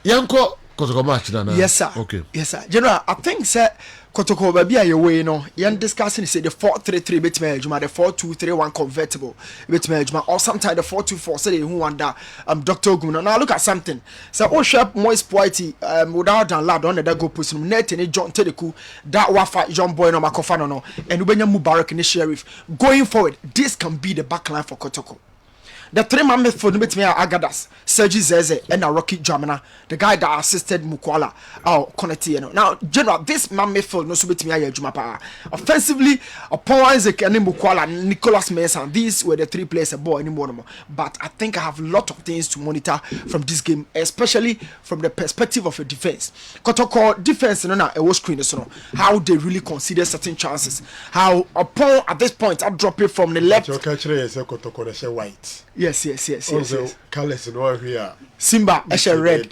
Yanko Kotoko match na. Yes sir. Okay. Yes sir. General, I think sir Kotoko baby a way no. Yan discussing say the 4-3-3 bit management, the 4-2-3-1 convertible bit management, or sometimes the 4-2-4. Say who wonder Dr. Gumna. Now look at something. So oh sharp moist poity without down lad on the go pushing net and John Tedeku that wafa John Boy no Makofano no and Ubenya Mubarak in the sheriff. Going forward, this can be the backline for Kotoko. The three-man midfield with me are Agadas, Sergi Zeze, and Rocky Jamina, the guy that assisted Mukwala, Koneti. Now, General, this man midfield no subit me Jumapa. Offensively, upon Isaac and Mukwala, Nicholas Mason, these were the three players aboard anymore. But I think I have a lot of things to monitor from this game, especially from the perspective of a defense. Kotoko defense, a war screen, how they really consider certain chances. How upon at this point, I drop it from the left. White. Yes. Colors no here. Simba Esha red.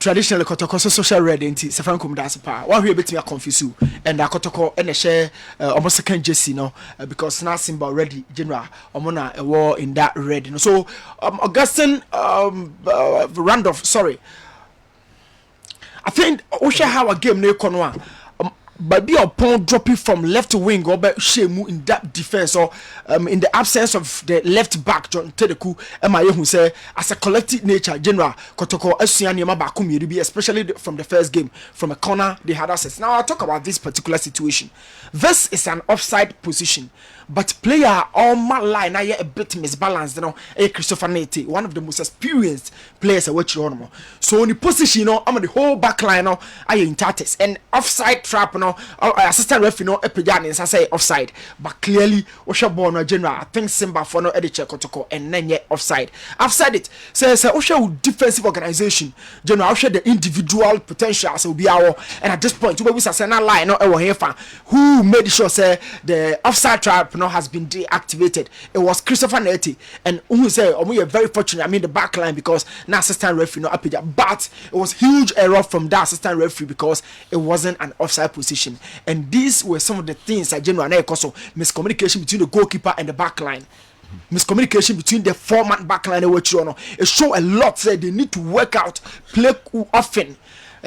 Traditionally Kotoko social red inti Safran kum das pa. One here bit me confuse you. And Kotoko and share almost second jersey no because now Simba already general omona a war in that red. So Augustine Randolph, sorry. I think Osha how a game no konwa. But be upon dropping from left wing or by Shemu in that defense or in the absence of the left back John Tedeku Emaye who say as a collective nature general Kotoko Esuani Mabakumi be especially from the first game from a corner they had access. Now I'll talk about this particular situation. This is an offside position, but player on my line I a bit misbalanced, you know, Christopher Nate, one of the most experienced players I watch on. So in the position, you know, I'm the whole back line now I in tatis and offside trap, you know, assistant ref, you know, Epijanis I say offside, but clearly Osha Bono general, I think Simba for no Ediche Kotoko and then yet offside. I've said it. Says Osha defensive organization, general Osha the individual potentials will be our and at this point, we say na line no who made sure say the offside trap no has been deactivated. It was Christopher Neti and who say we are very fortunate. I mean the back line because now assistant referee no appear, but it was huge error from that assistant referee because it wasn't an offside position. And these were some of the things that general also miscommunication between the goalkeeper and the back line. Miscommunication between the four-man back line and what you know. It show a lot say they need to work out, play often.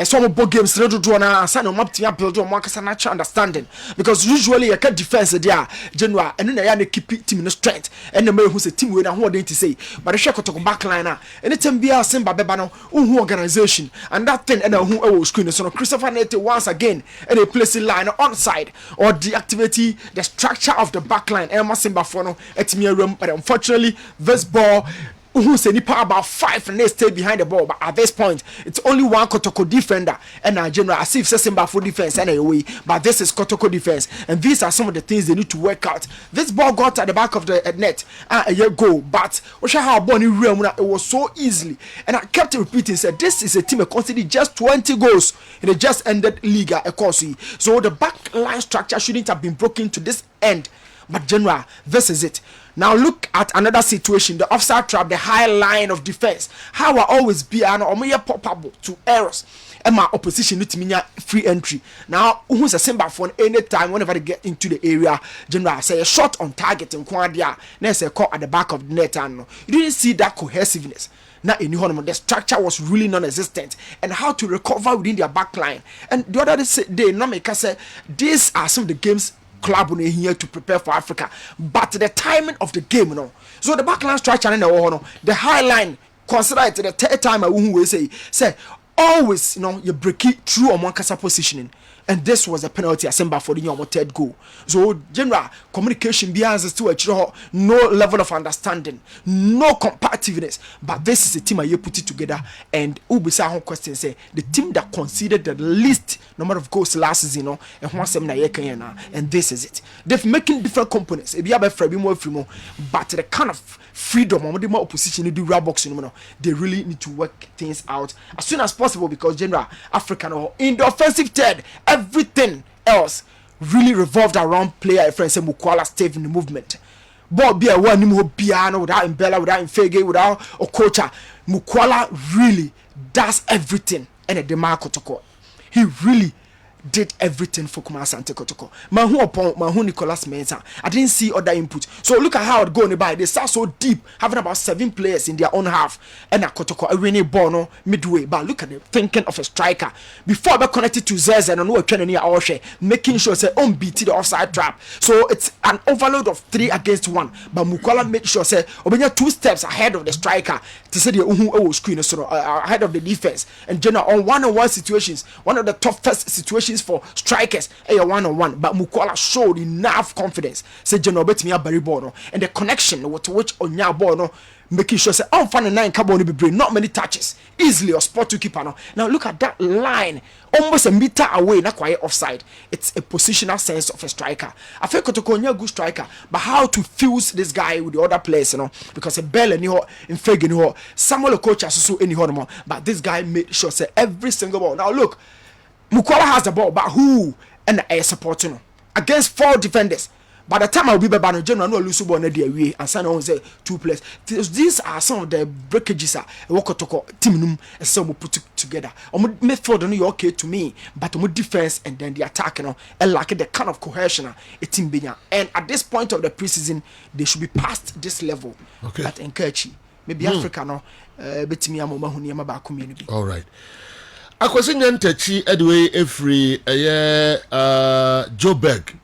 Some ball games ready to draw na sign on map to build on one natural understanding because usually a cat defense there general and then they keep team in strength and the man who's a team with and what they to say but the shake to back line anytime be a Simba bebano who organization and that thing and who screen so Christopher Nate once again and they place the line onside or deactivate the structure of the back line and Simba for no at me room but unfortunately this ball who say nipa about 5 and they stay behind the ball, but at this point it's only one Kotoko defender and a general as if Simba for defense anyway. But this is Kotoko defense, and these are some of the things they need to work out. This ball got at the back of the net a year ago, but how Bonnie realm it was so easily, and I kept repeating said this is a team that conceded just 20 goals in the just ended league of course. So the back line structure shouldn't have been broken to this end, but general, this is it. Now look at another situation, the offside trap, the high line of defense. How I always be an probable to errors. And my opposition need to mean free entry. Now, who's a Simba for any time whenever they get into the area, general say a shot on target in Kwandia, there's a caught at the back of the net. And you didn't see that cohesiveness. Now in the structure was really non-existent, and how to recover within their back line. And the other day, Nameka said these are some of the games club here to prepare for Africa, but the timing of the game, you know. So the backline structure and the high line, consider it the third time I will say always, you know, you break it through on one casa positioning. And this was a penalty Simba for the third goal. So general communication behind us to no level of understanding, no competitiveness. But this is a team I put it together. And Ubisa question say the team that conceded the least number of goals last season, you know, and this is it. They're making different components. But the kind of freedom or more opposition they do boxing, you know, they really need to work things out as soon as possible because general African or in the offensive third. Everything else really revolved around player friends and Mukwala stayed in the movement. Ball be a one piano without Mbella, without Mfege, without Okocha. Mukwala really does everything and a Demarco Kotoko. He really did everything for Kumasi and Kotoko. Mahu Nicholas Mensah. I didn't see other input. So look at how it going by. They start so deep, having about 7 players in their own half. And Kotoko a winning ball midway. But look at the thinking of a striker. Before I connected to Zez and no training near our share, making sure say beat the offside trap. So it's an overload of 3 against 1. But Mukwala made sure say Obenya 2 steps ahead of the striker to say the screen so ahead of the defense. And general on one-on-one situations, one of the toughest situations for strikers, one-on-one. But Mukwala showed enough confidence. Say general bet me a Barry ball and the connection with which on your ball no. Making sure say I'm finding 9 carbon be brain, not many touches, easily or spot to keeper no. Now look at that line, almost a meter away, not quite offside. It's a positional sense of a striker. I feel Kotoko a good striker, but how to fuse this guy with the other players, because a bell and in Fagin Samuel coach has also any more, but this guy made sure say every single ball. Now look, Mukwala has the ball, but who and a supporting against 4 defenders. By the time I'll be back on general, no lose ball away and sign on say 2 players. These are some of the breakages Kotoko team and some will put together. Midfield no okay to me, but defense and then the attack and like the kind of cohesion a team being. And at this point of the preseason, they should be past this level. Okay. At Nkechi, maybe Africa no bet me community. All right. Akwasi Nyantachi Edway Efri Joburg.